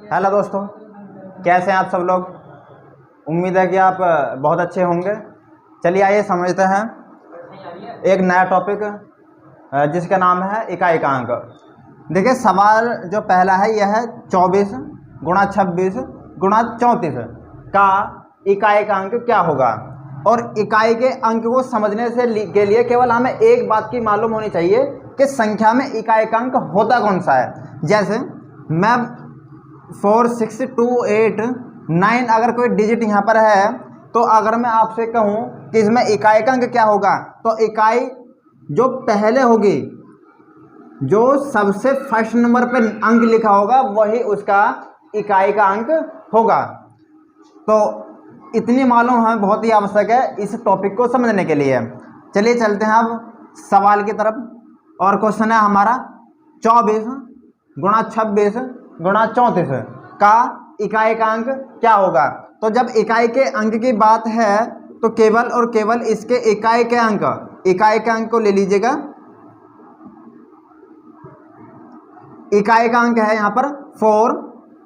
Hello दोस्तों, कैसे हैं आप सब लोग। उम्मीद है कि आप बहुत अच्छे होंगे। चलिए आइए समझते हैं एक नया टॉपिक जिसका नाम है इकाइकांक। देखिए सवाल जो पहला है यह है 24 गुणा 26 गुणा 34 का इकाइकांक क्या होगा। और इकाई के अंक को समझने के लिए केवल हमें एक बात की मालूम होनी चाहिए कि संख्या में इकाइकांक होता कौन सा है। जैसे मैं 4, 6, 2, 8, 9 अगर कोई डिजिट यहाँ पर है तो अगर मैं आपसे कहूँ कि इसमें इकाइकांक क्या होगा तो इकाई जो पहले होगी, जो सबसे फर्स्ट नंबर पर अंक लिखा होगा वही उसका इकाई का अंक होगा। तो इतनी मालूम हमें बहुत ही आवश्यक है इस टॉपिक को समझने के लिए। चलिए चलते हैं अब सवाल की तरफ। और क्वेश्चन है हमारा 24 गुणा 26 गुणा 34 का इकाई का अंक क्या होगा। तो जब इकाई के अंक की बात है तो केवल और केवल इसके इकाई के अंक को ले लीजिएगा। इकाई का अंक है यहाँ पर 4,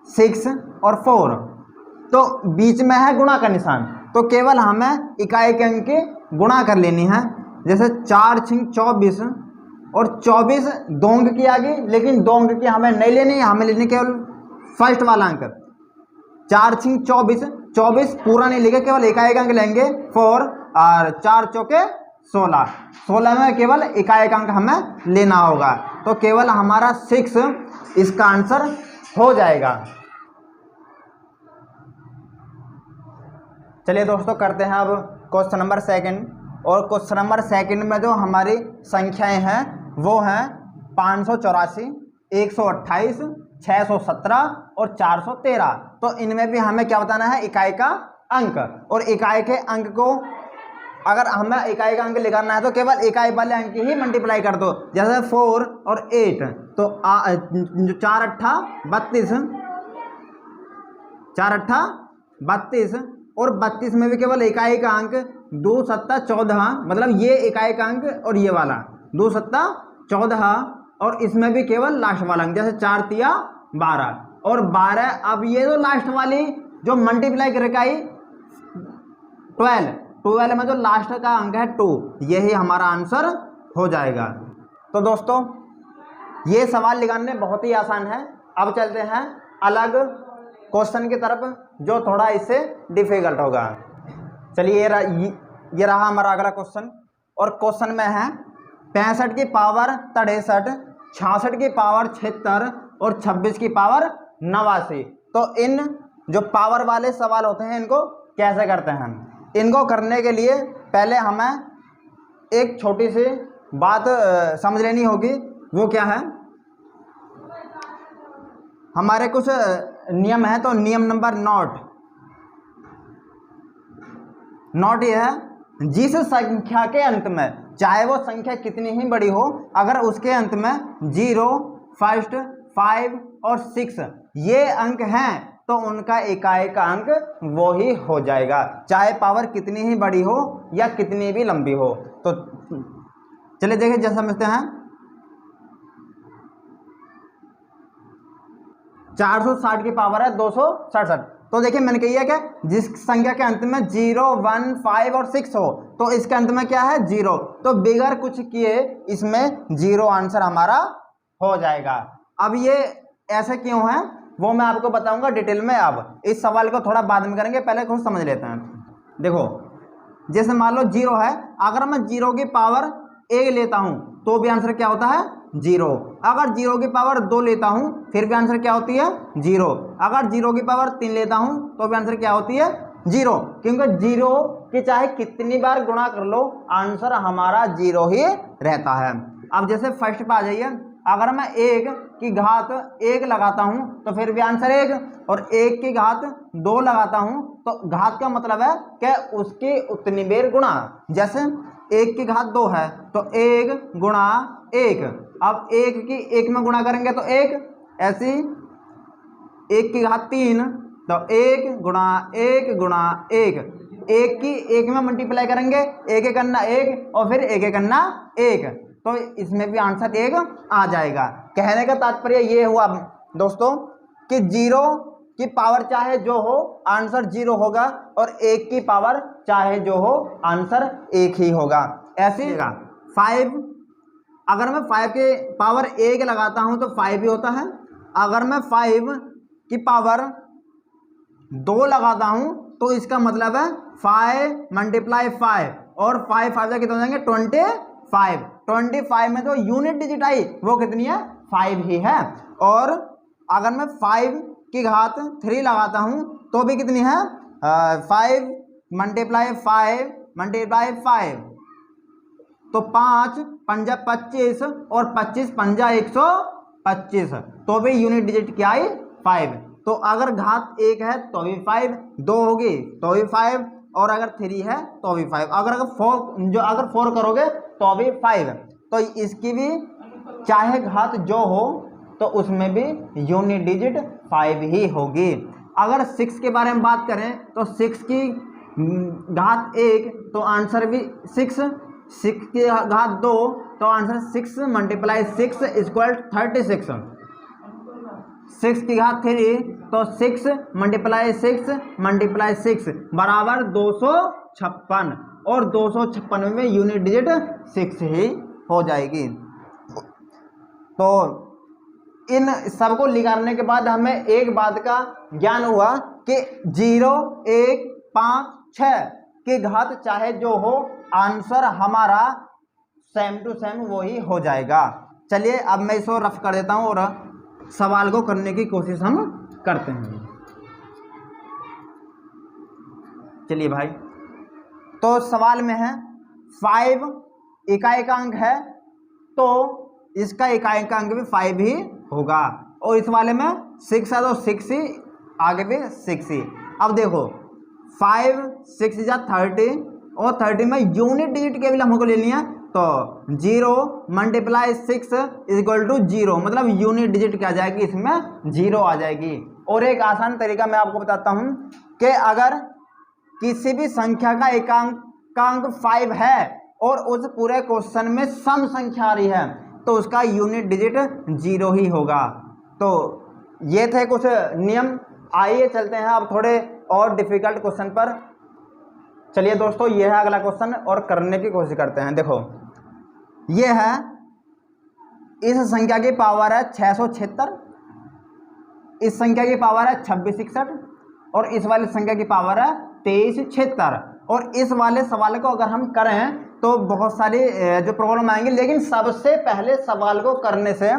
6 और 4, तो बीच में है गुणा का निशान, तो केवल हमें इकाई के अंक की गुणा कर लेनी है। जैसे 4, 6, 24 और 24 दो अंक की आ गई, लेकिन दो अंक की हमें नहीं लेनी है, हमें लेनी केवल फर्स्ट वाला अंक। 4, 6, 24, 24 पूरा नहीं लेंगे, केवल इकाई का अंक लेंगे 4 और 4 चौके 16, 16 में केवल इकाई का अंक हमें लेना होगा। तो केवल हमारा 6 इसका आंसर हो जाएगा। चलिए दोस्तों करते हैं अब क्वेश्चन नंबर सेकंड। और क्वेश्चन नंबर सेकंड में जो हमारी संख्याएं हैं वो हैं 584, 128, 617 और 413। तो इनमें भी हमें क्या बताना है, इकाई का अंक। और इकाई के अंक को अगर हमें इकाई का अंक निकालना है तो केवल इकाई वाले अंक ही मल्टीप्लाई कर दो। जैसे 4 और 8 तो 4 अट्ठा 32, 4 अट्ठा 32 और 32 में भी केवल इकाई का अंक 2 सत्ता 14, मतलब ये इकाई का अंक और ये वाला 2 सत्ता 14, और इसमें भी केवल लास्ट वाला अंक, जैसे 4 तिया 12 और 12। अब ये जो लास्ट वाली जो मल्टीप्लाई कर इकाई 12 में जो लास्ट का अंक है 2, यही हमारा आंसर हो जाएगा। तो दोस्तों ये सवाल निकालने बहुत ही आसान है। अब चलते हैं अलग क्वेश्चन की तरफ जो थोड़ा इससे डिफिकल्ट होगा। चलिए ये रहा हमारा अगला क्वेश्चन। और क्वेश्चन में है 65 की पावर 63, 66 की पावर 76 और 26 की पावर 89। तो इन जो पावर वाले सवाल होते हैं इनको कैसे करते हैं। इनको करने के लिए पहले हमें एक छोटी सी बात समझ लेनी होगी। वो क्या है, हमारे कुछ नियम है। तो नियम नंबर नोट ये है, जिस संख्या के अंत में चाहे वो संख्या कितनी ही बड़ी हो, अगर उसके अंत में 0, 1, 5 और 6 ये अंक हैं तो उनका इकाई का अंक वो ही हो जाएगा, चाहे पावर कितनी ही बड़ी हो या कितनी भी लंबी हो। तो चलिए देखिए, जैसा समझते हैं 460 की पावर है 267। तो देखिए मैंने कही है कि जिस संख्या के अंत में 0, 1, 5 और 6 हो तो इसके अंत में क्या है 0, तो बिगर कुछ किए इसमें 0 आंसर हमारा हो जाएगा। अब ये ऐसे क्यों है वो मैं आपको बताऊंगा डिटेल में। अब इस सवाल को थोड़ा बाद में करेंगे, पहले कुछ समझ लेते हैं। देखो जैसे मान लो 0 है, अगर मैं 0 की पावर 1 लेता हूं तो भी आंसर क्या होता है 0। अगर 0 की पावर 2 लेता हूं फिर भी आंसर क्या होती है 0। अगर 0 की पावर 3 लेता हूं तो भी आंसर क्या होती है 0, क्योंकि 0 की चाहे कितनी बार गुणा कर लो आंसर हमारा 0 ही रहता है। अब जैसे फर्स्ट पे आ जाइए, अगर मैं 1 की घात 1 लगाता हूं तो फिर भी आंसर 1, और 1 की घात 2 लगाता हूं तो घात का मतलब है कि उसकी उतनी बेर गुणा। जैसे 1 की घात 2 है तो 1 गुणा 1। अब 1 की 1 में गुणा करेंगे तो 1, ऐसी 1 की घात 3 तो 1 गुणा 1 गुणा 1, 1 की 1 में मल्टीप्लाई करेंगे, 1 एक अन्ना 1 और फिर 1 एक अन्ना 1, तो इसमें भी आंसर 1 आ जाएगा। कहने का तात्पर्य ये हुआ दोस्तों कि 0 की पावर चाहे जो हो आंसर 0 होगा, और 1 की पावर चाहे जो हो आंसर 1 ही होगा। ऐसे 5, अगर मैं 5 के पावर 1 लगाता हूं तो 5 ही होता है। अगर मैं 5 की पावर 2 लगाता हूं तो इसका मतलब है 5 मल्टीप्लाई 5, और 5 5 कितने हो जाएंगे 25। 25 में तो यूनिट डिजिट आई वो कितनी है 5 ही है। और अगर मैं 5 की घात 3 लगाता हूं तो भी कितनी है 5 मल्टीप्लाई 5 तो 5 पंजा 25 और 25 पंजा 125, तो भी यूनिट डिजिट क्या आई 5। तो अगर घात 1 है तो भी 5, 2 होगी तो भी 5, और अगर 3 है तो भी 5, अगर 4 करोगे तो भी 5। तो इसकी भी चाहे घात जो हो तो उसमें भी यूनिट डिजिट 5 ही होगी। अगर 6 के बारे में बात करें तो 6 की घात 1 तो आंसर भी 6, 6 की घात 2 तो आंसर 6 मल्टीप्लाई 6 इक्वल 36, 6 की घात 3 तो 6 मल्टीप्लाई 6 बराबर 256, और 256 में यूनिट डिजिट 6 ही हो जाएगी। तो इन सबको निकालने के बाद हमें एक बात का ज्ञान हुआ कि 0 1 5 6 की घात चाहे जो हो आंसर हमारा सेम टू सेम वही हो जाएगा। चलिए अब मैं इसको रफ कर देता हूं और सवाल को करने की कोशिश हम करते हैं। चलिए भाई, तो सवाल में है 5 इकाइकांक है तो इसका इकाइकांक भी 5 ही होगा, और इस वाले में 6 है तो 6 ही, आगे भी 6 ही। अब देखो 5 6 जा 30, और 30 में यूनिट डिजिट के भी हमको ले लिया तो 0 मल्टीप्लाई 6 इक्वल टू 0, मतलब यूनिट डिजिट क्या आ जाएगी इसमें 0 आ जाएगी। और एक आसान तरीका मैं आपको बताता हूं कि अगर किसी भी संख्या का एकांक 5 है और उस पूरे क्वेश्चन में सम संख्या आ रही है तो उसका यूनिट डिजिट 0 ही होगा। तो ये थे कुछ नियम। आइए चलते हैं अब थोड़े और डिफिकल्ट क्वेश्चन पर। चलिए दोस्तों, ये है अगला क्वेश्चन और करने की कोशिश करते हैं। देखो ये है, इस संख्या की पावर है 676, इस संख्या की पावर है 2661, और इस वाली संख्या की पावर है 2376। और इस वाले सवाल को अगर हम करें तो बहुत सारी जो प्रॉब्लम आएंगी, लेकिन सबसे पहले सवाल को करने से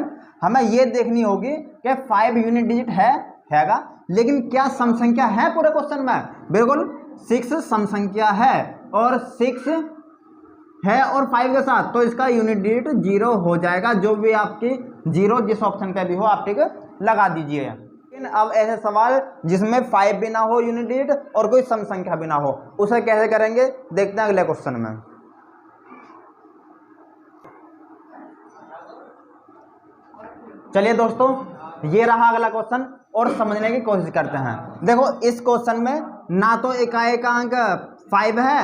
हमें ये देखनी होगी कि 5 यूनिट डिजिट हैगा, लेकिन क्या सम संख्या है पूरे क्वेश्चन में? बिल्कुल 6 सम संख्या है, और 6 है और 5 के साथ, तो इसका यूनिट डिजिट 0 हो जाएगा। जो भी आपकी 0 जिस ऑप्शन पे भी हो आप टिक लगा दीजिए। लेकिन अब ऐसे सवाल जिसमें 5 भी ना हो यूनिट डिजिट और कोई सम संख्या भी ना हो, उसे कैसे करेंगे देखते हैं अगले क्वेश्चन में। चलिए दोस्तों, ये रहा अगला क्वेश्चन और समझने की कोशिश करते हैं। देखो इस क्वेश्चन में ना तो इकाइकांक 5 है,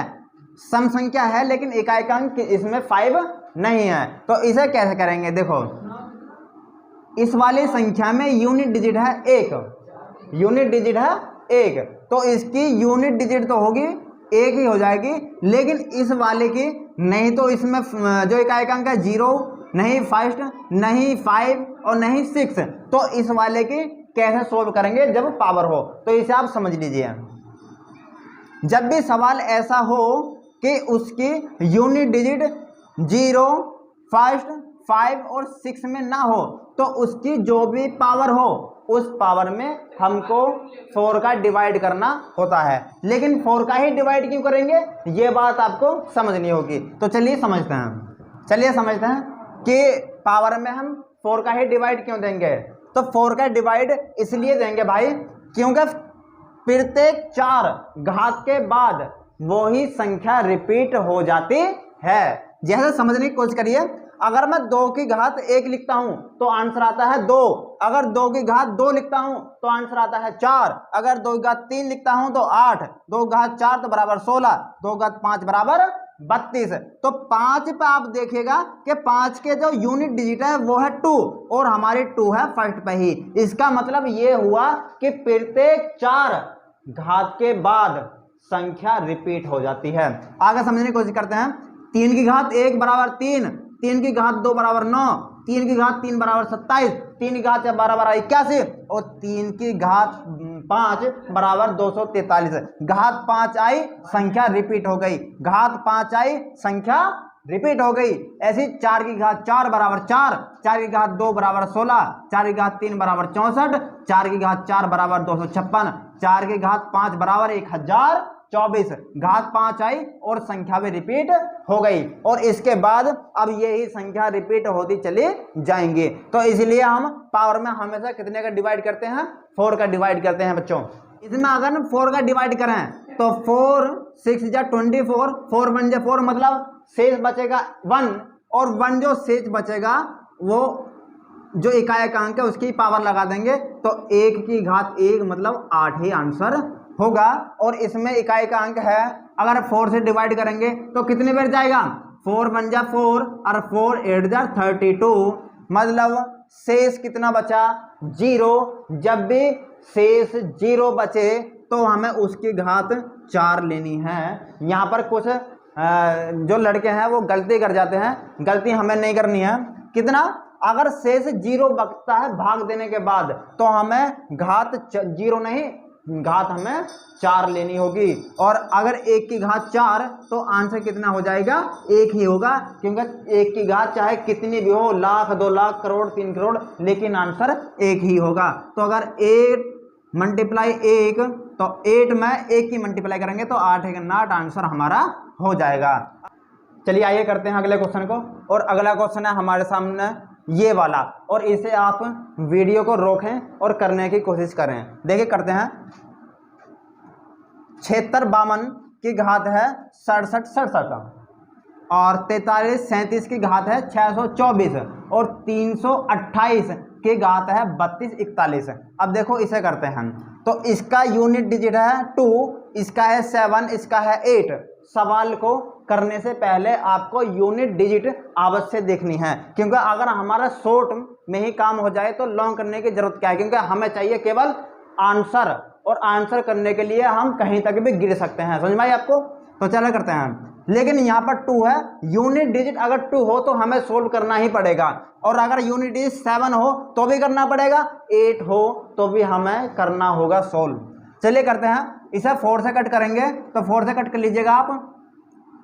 सम संख्या है, लेकिन इकाइकांक इसमें 5 नहीं है, तो इसे कैसे करेंगे? देखो इस वाली संख्या में यूनिट डिजिट है 1, यूनिट डिजिट है 1, तो इसकी यूनिट डिजिट तो होगी 1 ही हो जाएगी, लेकिन इस वाले की नहीं, तो इसमें जो इकाइकांक है 0 नहीं, फर्स्ट नहीं, 5 और नहीं 6, तो इस वाले की कैसे सोल्व करेंगे जब पावर हो? तो इसे आप समझ लीजिए। जब भी सवाल ऐसा हो कि उसकी यूनिट डिजिट 0 फर्स्ट 5 और 6 में ना हो, तो उसकी जो भी पावर हो उस पावर में हमको 4 का डिवाइड करना होता है। लेकिन 4 का ही डिवाइड क्यों करेंगे, ये बात आपको समझनी होगी। तो चलिए समझते हैं कि पावर में हम 4 का ही डिवाइड क्यों देंगे। तो 4 का डिवाइड इसलिए देंगे भाई क्योंकि प्रत्येक 4 घात के बाद वही संख्या रिपीट हो जाती है। जैसे समझने की कोशिश करिए, अगर मैं 2 की घात 1 लिखता हूं तो आंसर आता है 2, अगर 2 की घात 2 लिखता हूं तो आंसर आता है 4, अगर 2 की घात 3 लिखता हूं तो 8, 2 की घात 4 तो बराबर 16, 2 की घात 5 बराबर 32। तो 5 पे आप देखिएगा कि 5 के जो यूनिट डिजिट है वो है 2 और हमारी 2 है फर्स्ट पे ही। इसका मतलब ये हुआ कि प्रत्येक 4 घात के बाद संख्या रिपीट हो जाती है। आगे समझने की कोशिश करते हैं। 3 की घात 1 बराबर 3, 3 की घात 2 बराबर 9, 3 की घात 3 बराबर 27, 3 की घात 4 बराबर 81 और 3 की घात 5 बराबर 243। घात 5 आई, संख्या रिपीट हो गई। घात 5 आई, संख्या रिपीट हो गई। ऐसी 4 की घात 4 बराबर 4, 4 की घात 2 बराबर 16, 4 की घात 3 बराबर 64, 4 की घात 4 बराबर 256, 4 की घात 5 बराबर 1024। घात 5 आई और संख्या भी रिपीट हो गई और इसके बाद अब यही संख्या रिपीट होती चली जाएंगी। तो इसलिए हम पावर में हमेशा कितने का डिवाइड करते हैं? 4 का डिवाइड करते हैं बच्चों। इसमें अगर 4 का डिवाइड करें तो 4 6 जा 24, 4 1 जा 4 मतलब शेष बचेगा 1 और 1 जो शेष बचेगा वो जो इकाई का अंक है उसकी पावर लगा देंगे तो 1 की घात 1 मतलब 8 ही आंसर होगा। और इसमें इकाई का अंक है, अगर 4 से डिवाइड करेंगे तो कितने बार जाएगा? 4 1 जा 4 और 4 8 जा 32 मतलब शेष कितना बचा? 0। जब भी शेष 0 बचे तो हमें उसकी घात 4 लेनी है। यहाँ पर कुछ जो लड़के हैं वो गलती कर जाते हैं, गलती हमें नहीं करनी है। कितना? अगर शेष 0 बचता है भाग देने के बाद तो हमें घात 0 नहीं, घात हमें 4 लेनी होगी। और अगर 1 की घात 4 तो आंसर कितना हो जाएगा? 1 ही होगा, क्योंकि 1 की घात चाहे कितनी भी हो, लाख 2 लाख करोड़ 3 करोड़, लेकिन आंसर 1 ही होगा। तो अगर 8 मल्टीप्लाई 1 तो 8 में 1 की मल्टीप्लाई करेंगे तो 8 1 9 आंसर हमारा हो जाएगा। चलिए आइए करते हैं अगले क्वेश्चन को। और अगला क्वेश्चन है हमारे सामने ये वाला, और इसे आप वीडियो को रोकें और करने की कोशिश करें। देखिए करते हैं। 76 52 की घात है 67 67 और 43 37 की घात है 624 और 328 की घात है 32 41। अब देखो इसे करते हैं तो इसका यूनिट डिजिट है 2, इसका है 7, इसका है 8। सवाल को करने से पहले आपको यूनिट डिजिट अवश्य देखनी है, क्योंकि अगर हमारा शॉर्ट में ही काम हो जाए तो लॉन्ग करने की जरूरत क्या है, क्योंकि हमें चाहिए केवल आंसर, और आंसर करने के लिए हम कहीं तक भी गिर सकते हैं। समझ में आई आपको? तो चलो करते हैं। लेकिन यहाँ पर 2 है, यूनिट डिजिट अगर 2 हो तो हमें सोल्व करना ही पड़ेगा, और अगर यूनिट डिजिट 7 हो तो भी करना पड़ेगा, 8 हो तो भी हमें करना होगा सोल्व। चलिए करते हैं। इसे 4 से कट करेंगे तो 4 से कट कर लीजिएगा आप।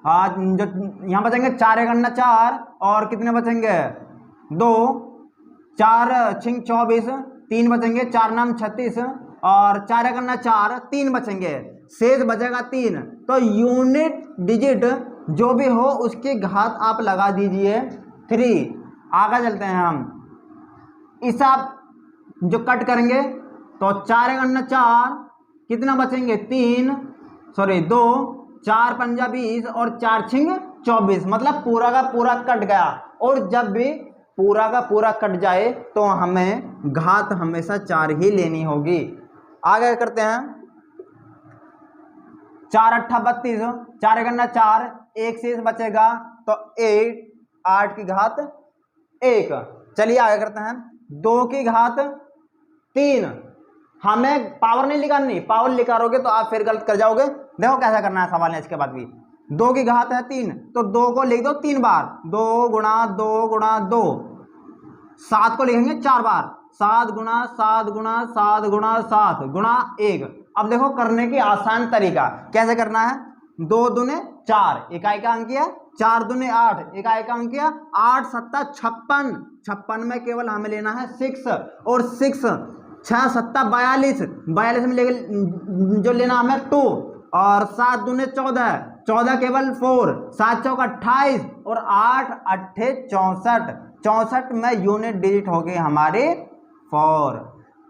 जो यहाँ बचेंगे 4 1 4 और कितने बचेंगे? 2 4 6 24, 3 बचेंगे, 4 नाम 36 और 4 1 4, 3 बचेंगे, शेष बचेगा 3। तो यूनिट डिजिट जो भी हो उसकी घात आप लगा दीजिए 3। आगे चलते हैं हम। इस आप जो कट करेंगे तो 4 1 4 कितना बचेंगे? 2 4 5 20 और 4 6 24 मतलब पूरा का पूरा कट गया। और जब भी पूरा का पूरा कट जाए तो हमें घात हमेशा 4 ही लेनी होगी। आगे करते हैं। 4 8 32, 4 1 4, एक शेष बचेगा तो 8 की घात 1। चलिए आगे करते हैं। 2 की घात 3, हमें पावर नहीं निकालनी, पावर निकालोगे तो आप फिर गलत कर जाओगे। देखो कैसा करना है सवाल है इसके बाद भी। 2 की घात है 3 तो 2 को लिख दो 3 बार, 2 गुणा 2 गुणा 2। 7 को लिखेंगे 4 बार, 7 गुणा 7 गुणा 7 गुणा 7 गुणा 1। अब देखो करने की आसान तरीका कैसे करना है। 2 दूने 4 इकाई का अंक किया, 4 दूने 8 इकाई का अंक किया, 8 7 56, 56 में केवल हमें लेना है 6 और 6 6 7 42, 42 में जो लेना हमें 2 और 7 दूने 14, 14 केवल 4, 7 चौक 28 और 8 8 64, 64 में यूनिट डिजिट हो गई हमारी 4।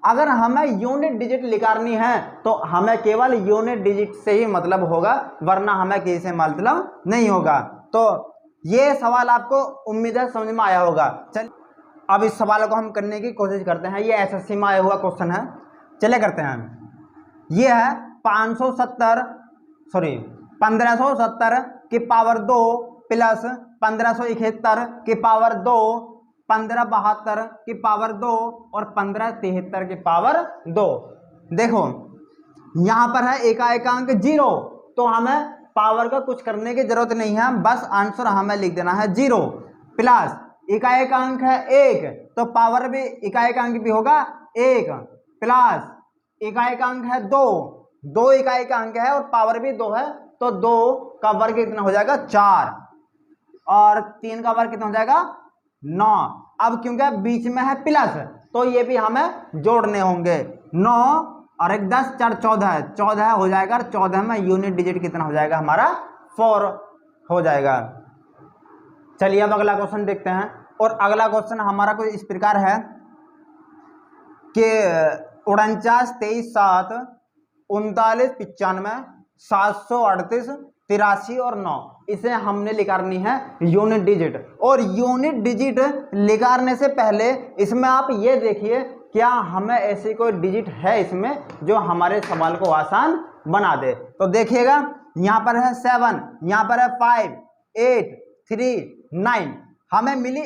अगर हमें यूनिट डिजिट निकालनी है तो हमें केवल यूनिट डिजिट से ही मतलब होगा, वरना हमें किसी से मतलब नहीं होगा। तो ये सवाल आपको उम्मीद है समझ में आया होगा। चल अब इस सवाल को हम करने की कोशिश करते हैं। ये एसएससी में आया हुआ क्वेश्चन है, चले करते हैं। ये है 1570 की पावर 2 प्लस 1571 की पावर 2, 1572 की पावर 2 और 1573 की पावर 2। देखो यहाँ पर है एकाएकांक 0, तो हमें पावर का कुछ करने की जरूरत नहीं है, बस आंसर हमें लिख देना है 0। प्लस इकाएकांक है 1, तो पावर भी इकाएकांक भी होगा 1। प्लस इकाएकांक है 2, 2 इकाएकांक है और पावर भी 2 है, तो 2 का वर्ग कितना हो जाएगा 4 और 3 का वर्ग कितना हो जाएगा 9। अब क्योंकि बीच में है प्लस, तो ये भी हमें जोड़ने होंगे। 9 और 1 10 4 14, 14 हो जाएगा, 14 में यूनिट डिजिट कितना हो जाएगा हमारा 4 हो जाएगा। चलिए अब अगला क्वेश्चन देखते हैं। और अगला क्वेश्चन हमारा कुछ इस प्रकार है कि 49 23 7 39 95 738 83 और 9, इसे हमने निकालनी है यूनिट डिजिट। और यूनिट डिजिट निकालने से पहले इसमें आप ये देखिए क्या हमें ऐसी कोई डिजिट है इसमें जो हमारे सवाल को आसान बना दे। तो देखिएगा यहाँ पर है 7, यहाँ पर है 5 8 3 9, हमें मिली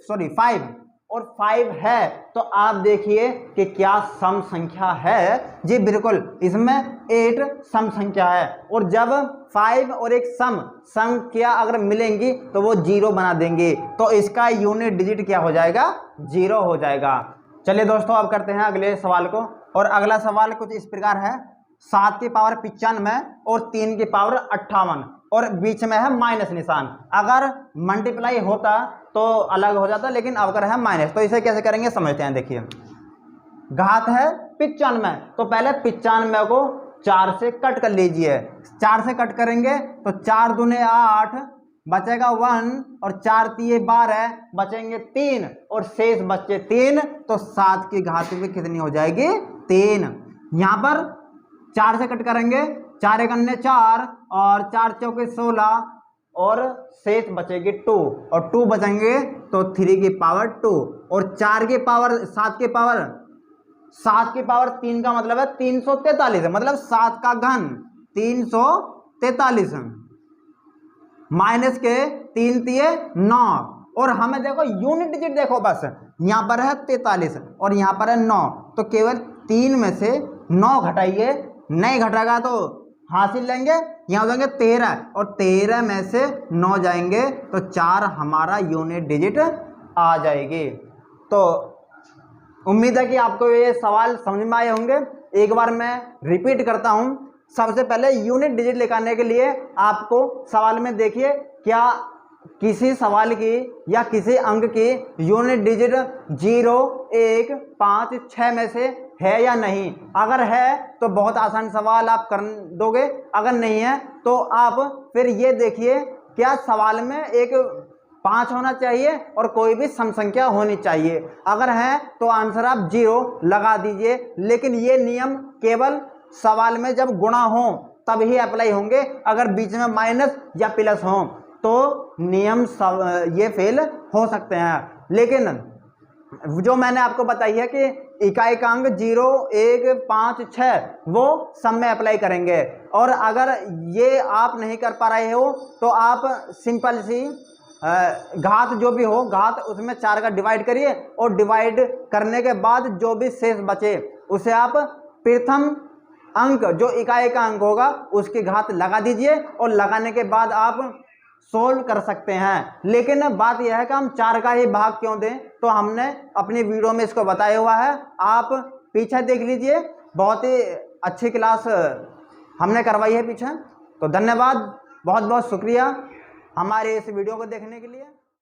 5 और 5 है, तो आप देखिए कि क्या सम संख्या है। जी बिल्कुल, इसमें 8 सम संख्या है, और जब 5 और एक सम संख्या अगर मिलेंगी तो वो 0 बना देंगे, तो इसका यूनिट डिजिट क्या हो जाएगा 0 हो जाएगा। चलिए दोस्तों अब करते हैं अगले सवाल को। और अगला सवाल कुछ इस प्रकार है 7 की पावर 95 और 3 की पावर 58 और बीच में है माइनस निशान। अगर मल्टीप्लाई होता तो अलग हो जाता, लेकिन अगर है माइनस, तो इसे कैसे करेंगे समझते हैं। देखिए घात है 95, तो पहले 95 को 4 से कट कर लीजिए। 4 से कट करेंगे तो 4 दूने 8 बचेगा 1 और 4 3 12 बचेंगे 3 और शेष बचे 3, तो 7 की घात भी कितनी हो जाएगी 3। यहाँ पर 4 से कट करेंगे, 4 एकन्ने 4 और 4 चौके 16 और शेष बचेगी 2 और 2 बचेंगे तो 3 की पावर 2 और 4 की पावर 7 की पावर 3 का मतलब है 343, मतलब 7 का घन 343 माइनस के 3 3 9। और हमें देखो यूनिट डिजिट देखो, बस यहाँ पर है 43 और यहाँ पर है 9, तो केवल 3 में से 9 घटाइए, नहीं घटेगा तो हासिल लेंगे, यहाँ हो जाएंगे 13 और 13 में से 9 जाएंगे तो 4 हमारा यूनिट डिजिट आ जाएगी। तो उम्मीद है कि आपको ये सवाल समझ में आए होंगे। एक बार मैं रिपीट करता हूँ। सबसे पहले यूनिट डिजिट निकालने के लिए आपको सवाल में देखिए क्या किसी सवाल की या किसी अंक की यूनिट डिजिट 0 1 5 6 में से है या नहीं। अगर है तो बहुत आसान सवाल आप कर दोगे, अगर नहीं है तो आप फिर ये देखिए क्या सवाल में एक 5 होना चाहिए और कोई भी सम संख्या होनी चाहिए। अगर है तो आंसर आप 0 लगा दीजिए, लेकिन ये नियम केवल सवाल में जब गुणा हो तब ही अप्लाई होंगे। अगर बीच में माइनस या प्लस हो तो नियम ये फेल हो सकते हैं। लेकिन जो मैंने आपको बताई है कि इकाएकांक 0 1 5 6 वो सब में अप्लाई करेंगे। और अगर ये आप नहीं कर पा रहे हो तो आप सिंपल सी घात जो भी हो घात उसमें 4 का डिवाइड करिए और डिवाइड करने के बाद जो भी शेष बचे उसे आप प्रथम अंक जो इकाई का अंक होगा उसकी घात लगा दीजिए और लगाने के बाद आप सोल्व कर सकते हैं। लेकिन बात यह है कि हम 4 का ही भाग क्यों दें, तो हमने अपनी वीडियो में इसको बताया हुआ है, आप पीछे देख लीजिए, बहुत ही अच्छी क्लास हमने करवाई है पीछे। तो धन्यवाद, बहुत बहुत शुक्रिया हमारे इस वीडियो को देखने के लिए।